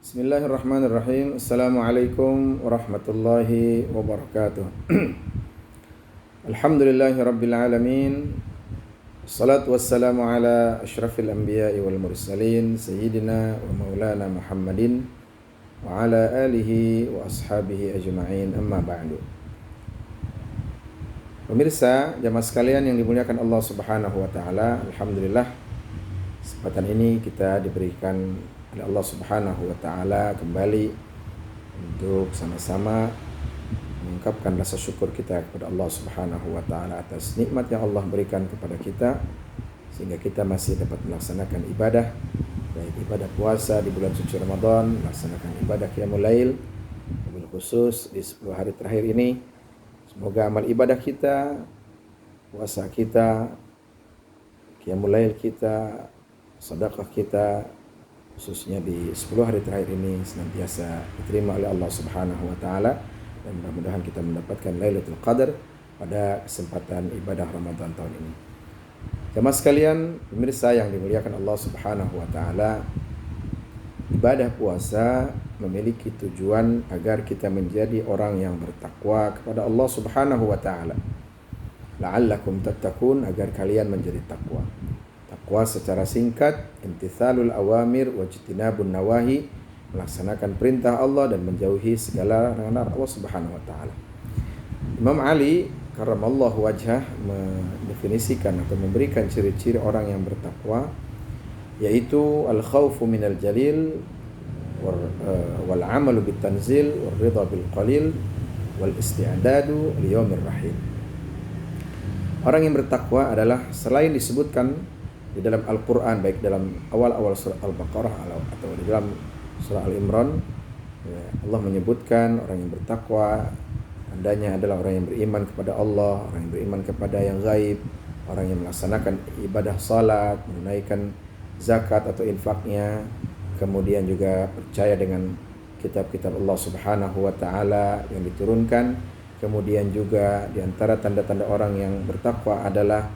Bismillahirrahmanirrahim. Assalamualaikum warahmatullahi wabarakatuh. Alhamdulillahi rabbil alamin. Assalatu wassalamu ala asyrafil anbiya'i wal mursalin sayyidina wa maulana Muhammadin wa ala alihi wa ashabihi ajma'in, amma ba'du. Pemirsa, jamaah sekalian yang dimuliakan Allah Subhanahu wa taala, alhamdulillah kesempatan ini kita diberikan oleh Allah Subhanahu wa taala kembali untuk sama-sama mengungkapkan rasa syukur kita kepada Allah Subhanahu wa taala atas nikmat yang Allah berikan kepada kita sehingga kita masih dapat melaksanakan ibadah, baik ibadah puasa di bulan suci Ramadan, melaksanakan ibadah qiyamul lail, wabil khusus di 10 hari terakhir ini. Semoga amal ibadah kita, puasa kita, qiyamul lail kita, sedekah kita, khususnya di 10 hari terakhir ini senantiasa diterima oleh Allah Subhanahu wa taala, dan mudah-mudahan kita mendapatkan Lailatul Qadar pada kesempatan ibadah Ramadan tahun ini. Jemaah sekalian, pemirsa yang dimuliakan Allah Subhanahu wa taala, ibadah puasa memiliki tujuan agar kita menjadi orang yang bertakwa kepada Allah Subhanahu wa taala. La'allakum tattaqun, agar kalian menjadi takwa. Takwa secara singkat, imtithalul awamir wajtinabun nawahi, melaksanakan perintah Allah dan menjauhi segala larangan Allah Subhanahu wa taala. Imam Ali karramallahu wajhah mendefinisikan atau memberikan ciri-ciri orang yang bertakwa, yaitu al-khaufu minal jalil wal amalu bit tanzil wal ridha bil qalil wal isti'dadu li yaumir rahim. Orang yang bertakwa adalah selain disebutkan di dalam Al-Quran, baik dalam awal-awal surah Al-Baqarah atau di dalam surah Al-Imran, Allah menyebutkan orang yang bertakwa tandanya adalah orang yang beriman kepada Allah, orang yang beriman kepada yang gaib, orang yang melaksanakan ibadah salat, menunaikan zakat atau infaknya, kemudian juga percaya dengan kitab-kitab Allah Subhanahu wa taala yang diturunkan. Kemudian juga di antara tanda-tanda orang yang bertakwa adalah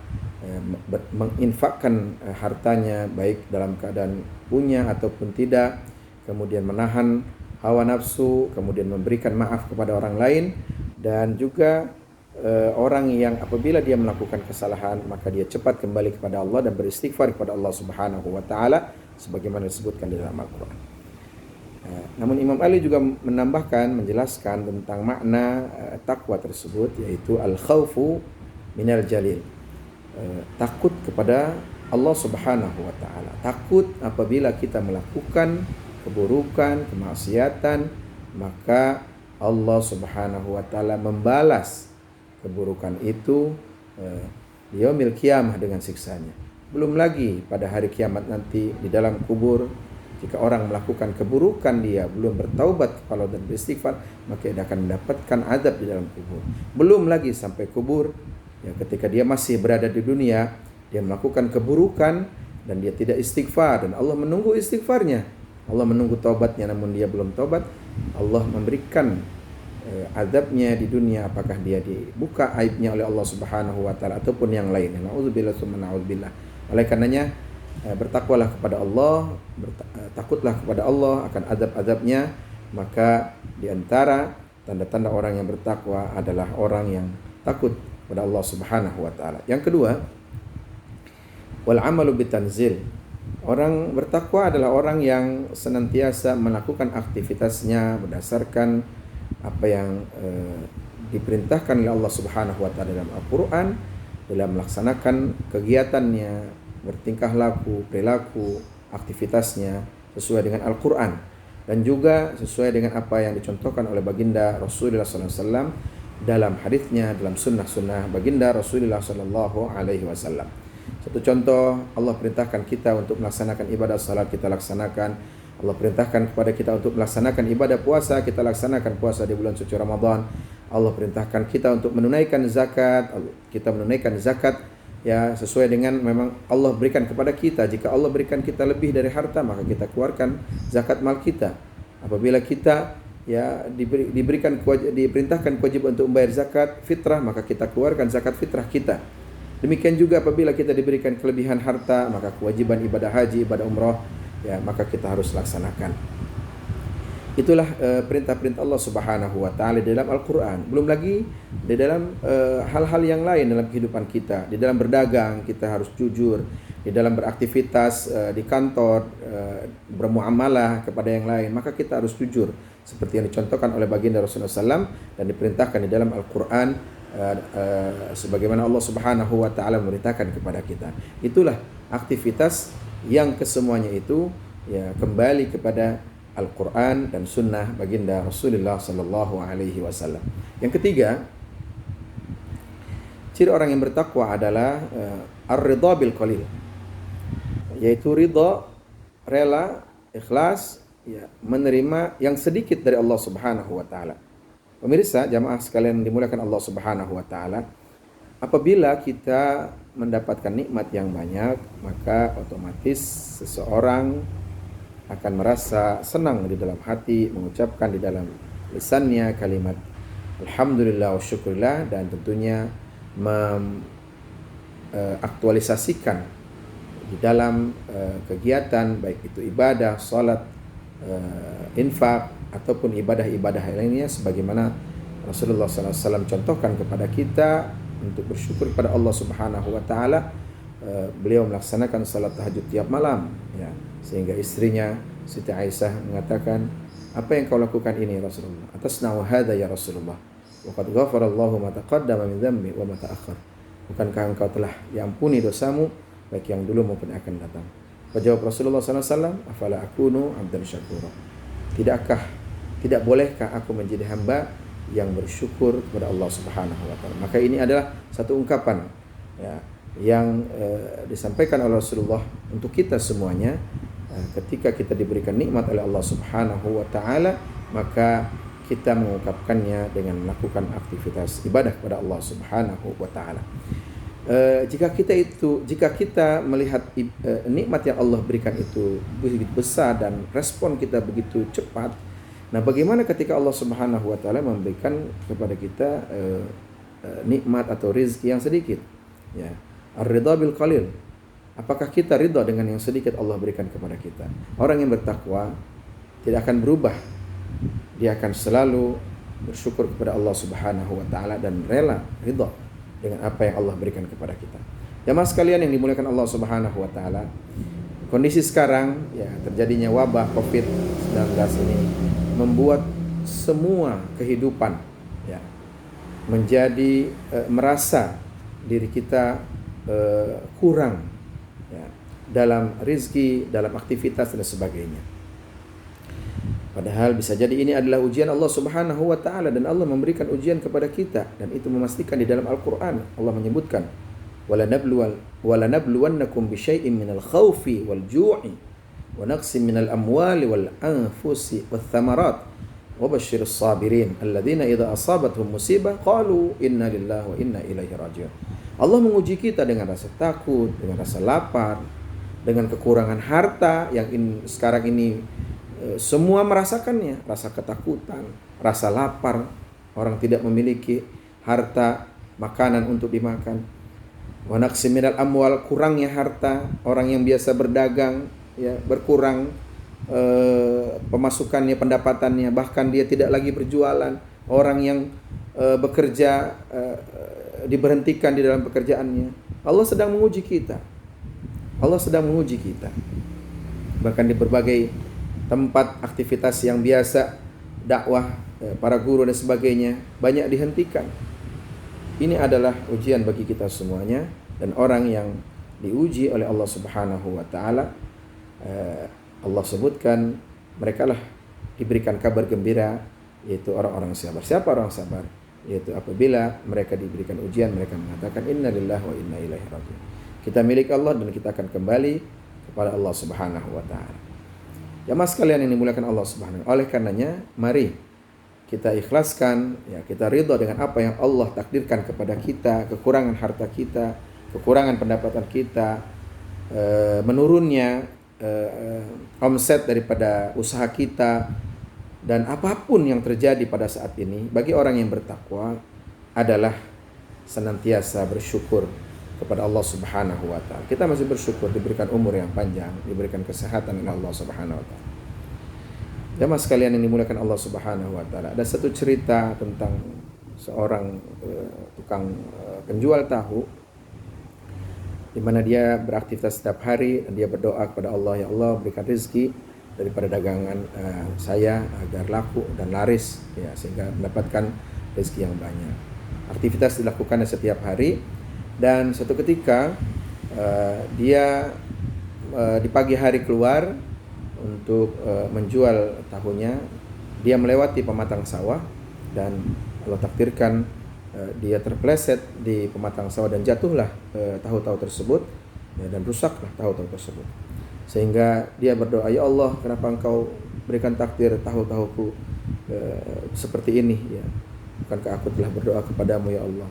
menginfakkan hartanya baik dalam keadaan punya ataupun tidak, kemudian menahan hawa nafsu, kemudian memberikan maaf kepada orang lain, dan juga orang yang apabila dia melakukan kesalahan maka dia cepat kembali kepada Allah dan beristighfar kepada Allah Subhanahu wa taala sebagaimana disebutkan di dalam Al-Qur'an. Namun Imam Ali juga menambahkan, menjelaskan tentang makna takwa tersebut, yaitu al-khaufu minal jalil, takut kepada Allah Subhanahu wa taala. Takut apabila kita melakukan keburukan, kemaksiatan, maka Allah Subhanahu wa taala membalas keburukan itu di yaumil qiyamah dengan siksanya. Belum lagi pada hari kiamat nanti di dalam kubur, jika orang melakukan keburukan dia belum bertaubat kepada Allah dan beristighfar, maka dia akan mendapatkan azab di dalam kubur. Belum lagi sampai kubur, ya, ketika dia masih berada di dunia, dia melakukan keburukan dan dia tidak istighfar, dan Allah menunggu istighfarnya, Allah menunggu taubatnya, namun dia belum taubat, Allah memberikan azabnya di dunia, apakah dia dibuka aibnya oleh Allah Subhanahu wa taala ataupun yang lain. Nauzubillah tsumma nauzubillah. Oleh karenanya bertakwalah kepada Allah, takutlah kepada Allah akan azab-azabnya. Maka di antara tanda-tanda orang yang bertakwa adalah orang yang takut kepada Allah Subhanahu wa taala. Yang kedua, wal amalu bitanzil. Orang bertakwa adalah orang yang senantiasa melakukan aktivitasnya berdasarkan apa yang diperintahkan oleh Allah Subhanahu wa taala dalam Al-Qur'an, dalam melaksanakan kegiatannya, bertingkah laku, perilaku, aktivitasnya sesuai dengan Al-Qur'an, dan juga sesuai dengan apa yang dicontohkan oleh baginda Rasulullah SAW dalam hadisnya, dalam sunnah-sunnah baginda Rasulullah sallallahu alaihi wasallam. Satu contoh, Allah perintahkan kita untuk melaksanakan ibadah salat, kita laksanakan. Allah perintahkan kepada kita untuk melaksanakan ibadah puasa, kita laksanakan puasa di bulan suci Ramadan. Allah perintahkan kita untuk menunaikan zakat, kita menunaikan zakat ya sesuai dengan memang Allah berikan kepada kita. Jika Allah berikan kita lebih dari harta, maka kita keluarkan zakat mal kita. Apabila kita ya diperintahkan kewajiban untuk membayar zakat fitrah, maka kita keluarkan zakat fitrah kita. Demikian juga apabila kita diberikan kelebihan harta, maka kewajiban ibadah haji, ibadah umrah, ya maka kita harus laksanakan. Itulah perintah-perintah Allah Subhanahu wa taala di dalam Al-Qur'an. Belum lagi di dalam hal-hal yang lain dalam kehidupan kita. Di dalam berdagang kita harus jujur, di dalam beraktivitas di kantor, bermuamalah kepada yang lain, maka kita harus jujur seperti yang dicontohkan oleh baginda Rasulullah SAW dan diperintahkan di dalam Al-Qur'an, sebagaimana Allah Subhanahu wa taala memerintahkan kepada kita. Itulah aktivitas yang kesemuanya itu ya kembali kepada Al-Quran dan Sunnah baginda Rasulullah Sallallahu Alaihi Wasallam. Yang ketiga, ciri orang yang bertakwa adalah ar-ridha bil qalil, yaitu ridha, rela, ikhlas, ya, menerima yang sedikit dari Allah Subhanahu Wa Taala. Pemirsa, jamaah sekalian yang dimuliakan Allah Subhanahu Wa Taala, apabila kita mendapatkan nikmat yang banyak, maka otomatis seseorang akan merasa senang di dalam hati, mengucapkan di dalam lisannya kalimat alhamdulillah wa syukurillah, dan tentunya aktualisasikan di dalam kegiatan baik itu ibadah, salat, infak ataupun ibadah-ibadah lainnya sebagaimana Rasulullah SAW contohkan kepada kita untuk bersyukur kepada Allah Subhanahu wa taala. Beliau melaksanakan salat tahajud tiap malam, ya, sehingga istrinya Siti Aisyah mengatakan, apa yang kau lakukan ini Rasulullah? Atasna'u hadza ya Rasulullah, wa qad ghafarallahu ma taqaddama min dhanbi wa ma ta'akhkhar. Bukankah engkau telah diampuni dosamu baik yang dulu maupun yang akan datang? Jawab Rasulullah SAW, afala akunu abdan syakura. Tidak bolehkah aku menjadi hamba yang bersyukur kepada Allah Subhanahu wa taala? Maka ini adalah satu ungkapan, ya, yang disampaikan oleh Rasulullah untuk kita semuanya. Ketika kita diberikan nikmat oleh Allah Subhanahu wa taala, maka kita mengungkapkannya dengan melakukan aktivitas ibadah kepada Allah Subhanahu wa taala. Jika kita melihat nikmat yang Allah berikan itu begitu besar dan respon kita begitu cepat, nah bagaimana ketika Allah Subhanahu wa taala memberikan kepada kita nikmat atau rezeki yang sedikit, ya, ar-ridha bil qalil. Apakah kita ridha dengan yang sedikit Allah berikan kepada kita? Orang yang bertakwa tidak akan berubah. Dia akan selalu bersyukur kepada Allah Subhanahu wa taala dan rela ridha dengan apa yang Allah berikan kepada kita. Jamaah sekalian yang dimuliakan Allah Subhanahu wa taala, kondisi sekarang, ya, terjadinya wabah Covid-19 ini membuat semua kehidupan, ya, menjadi merasa diri kita kurang, ya, dalam rizki, dalam aktivitas dan sebagainya. Padahal bisa jadi ini adalah ujian Allah Subhanahu wa taala, dan Allah memberikan ujian kepada kita, dan itu memastikan di dalam Al-Qur'an Allah menyebutkan wala nabluwannakum bisyai'in minal khaufi wal ju'i wa naqsin minal amwali wal anfusi wath thamarat wa basyirus sabirin alladzina idza asabatuhum musibah qalu inna lillahi wa inna ilaihi raji'un. Allah menguji kita dengan rasa takut, dengan rasa lapar, dengan kekurangan harta yang sekarang ini semua merasakannya, rasa ketakutan, rasa lapar, orang tidak memiliki harta, makanan untuk dimakan. Wa naqsim minal amwal, kurangnya harta, orang yang biasa berdagang, ya, berkurang pemasukannya, pendapatannya, bahkan dia tidak lagi berjualan. Orang yang bekerja diberhentikan di dalam pekerjaannya. Allah sedang menguji kita. Allah sedang menguji kita. Bahkan di berbagai tempat aktivitas yang biasa, dakwah, para guru dan sebagainya, banyak dihentikan. Ini adalah ujian bagi kita semuanya, dan orang yang diuji oleh Allah Subhanahu wa taala, Allah sebutkan mereka lah diberikan kabar gembira, yaitu orang-orang sabar. Siapa orang sabar? Yaitu apabila mereka diberikan ujian, mereka mengatakan inna lillahi wa inna ilaihi raji'un. Kita milik Allah dan kita akan kembali kepada Allah Subhanahu wa taala. Jamaah sekalian yang dimuliakan Allah Subhanahu wa taala, oleh karenanya mari kita ikhlaskan, ya, kita ridha dengan apa yang Allah takdirkan kepada kita, kekurangan harta kita, kekurangan pendapatan kita, menurunnya omset daripada usaha kita, dan apapun yang terjadi pada saat ini, bagi orang yang bertakwa adalah senantiasa bersyukur kepada Allah Subhanahu wa taala. Kita masih bersyukur diberikan umur yang panjang, diberikan kesehatan oleh Allah Subhanahu wa taala. Jamaah sekalian yang dimuliakan Allah Subhanahu wa taala, ada satu cerita tentang seorang tukang penjual tahu, di mana dia beraktivitas setiap hari dan dia berdoa kepada Allah, ya Allah berikan rezeki daripada dagangan saya agar laku dan laris, ya, sehingga mendapatkan rezeki yang banyak. Aktivitas dilakukan setiap hari, dan suatu ketika dia di pagi hari keluar untuk menjual tahunya. Dia melewati pematang sawah dan Allah takdirkan dia terpeleset di pematang sawah dan jatuhlah tahu-tahu tersebut, ya, dan rusaklah tahu-tahu tersebut. Sehingga dia berdoa, ya Allah, kenapa engkau berikan takdir tahu-tahuku seperti ini, ya, bukankah aku telah berdoa kepadamu, ya Allah.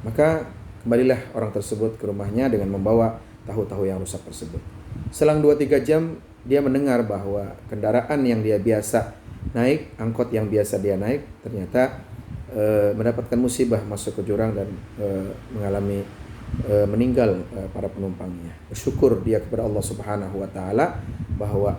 Maka kembalilah orang tersebut ke rumahnya dengan membawa tahu-tahu yang rusak tersebut. Selang 2-3 jam dia mendengar bahwa kendaraan yang dia biasa naik, angkot yang biasa dia naik, ternyata mendapatkan musibah, masuk ke jurang dan mengalami meninggal para penumpangnya. Bersyukur dia kepada Allah Subhanahu wa taala bahwa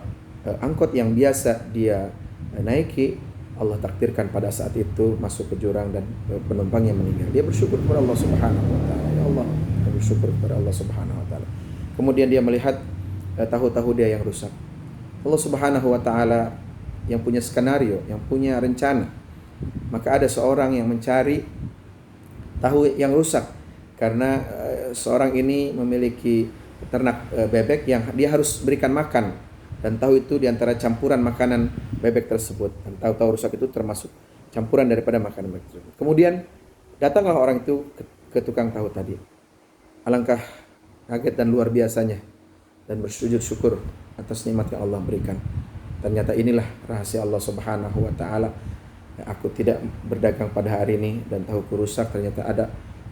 angkot yang biasa dia naiki, Allah takdirkan pada saat itu masuk ke jurang dan penumpangnya meninggal. Dia bersyukur kepada Allah Subhanahu wa taala. Ya Allah, bersyukur kepada Allah Subhanahu wa taala. Kemudian dia melihat tahu-tahu dia yang rusak. Allah Subhanahu wa taala yang punya skenario, yang punya rencana. Maka ada seorang yang mencari tahu yang rusak karena seorang ini memiliki ternak bebek yang dia harus berikan makan, dan tahu itu diantara campuran makanan bebek tersebut. Dan tahu-tahu rusak itu termasuk campuran daripada makanan bebek tersebut. Kemudian datanglah orang itu ke tukang tahu tadi. Alangkah kaget dan luar biasanya, dan bersujud syukur atas nikmat yang Allah berikan. Ternyata inilah rahasia Allah Subhanahu wa taala. Aku tidak berdagang pada hari ini dan tahuku rusak, ternyata ada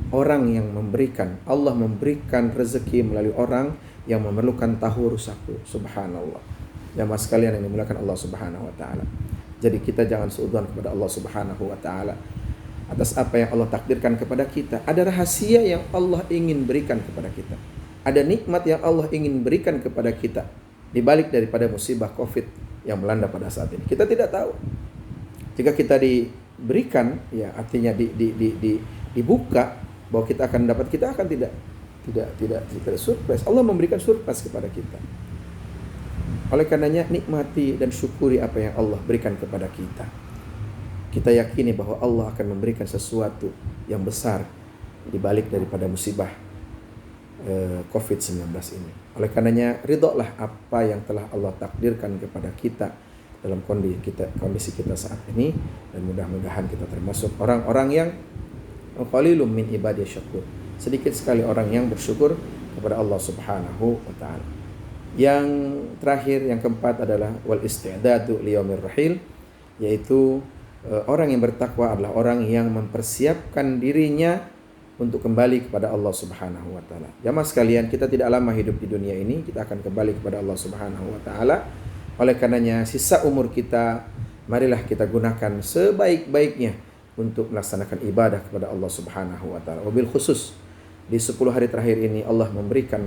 orang yang memberikan. Allah memberikan rezeki melalui orang yang memerlukan tahu rusakku. Subhanallah. Jamaah sekalian yang dimuliakan Allah Subhanahu wa taala. Jadi kita jangan suudzon kepada Allah Subhanahu wa taala atas apa yang Allah takdirkan kepada kita. Ada rahasia yang Allah ingin berikan kepada kita. Ada nikmat yang Allah ingin berikan kepada kita di balik daripada musibah Covid yang melanda pada saat ini. Kita tidak tahu. Jika kita diberikan, ya artinya dibuka bahwa kita akan dapat, kita akan tidak surprise. Allah memberikan surprise kepada kita. Oleh karenanya nikmati dan syukuri apa yang Allah berikan kepada kita. Kita yakini bahwa Allah akan memberikan sesuatu yang besar di balik daripada musibah COVID-19 ini. Oleh karenanya ridholah apa yang telah Allah takdirkan kepada kita dalam kondisi kita saat ini, dan mudah-mudahan kita termasuk orang-orang yang qalilum min ibadiyah syakur. Sedikit sekali orang yang bersyukur kepada Allah Subhanahu wa taala. Yang terakhir, yang keempat adalah wal isti'dadu liyaumir rahil, yaitu orang yang bertakwa adalah orang yang mempersiapkan dirinya untuk kembali kepada Allah Subhanahu wa taala. Jamaah sekalian, kita tidak lama hidup di dunia ini, kita akan kembali kepada Allah Subhanahu wa taala. Oleh karenanya sisa umur kita marilah kita gunakan sebaik-baiknya untuk melaksanakan ibadah kepada Allah Subhanahu wa taala. Wabil khusus di 10 hari terakhir ini Allah memberikan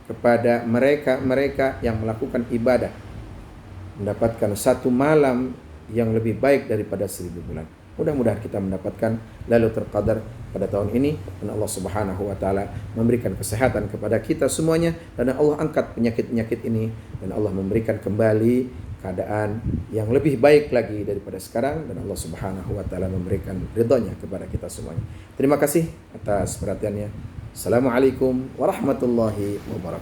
kepada mereka yang melakukan ibadah mendapatkan satu malam yang lebih baik daripada 1000 bulan. Mudah-mudahan kita mendapatkan Lailatul Qadar pada tahun ini, dan Allah Subhanahu wa taala memberikan kesehatan kepada kita semuanya, dan Allah angkat penyakit-penyakit ini, dan Allah memberikan kembali keadaan yang lebih baik lagi daripada sekarang, dan Allah Subhanahu wa taala memberikan ridhonya kepada kita semuanya. Terima kasih atas perhatiannya. Assalamualaikum warahmatullahi wabarakatuh.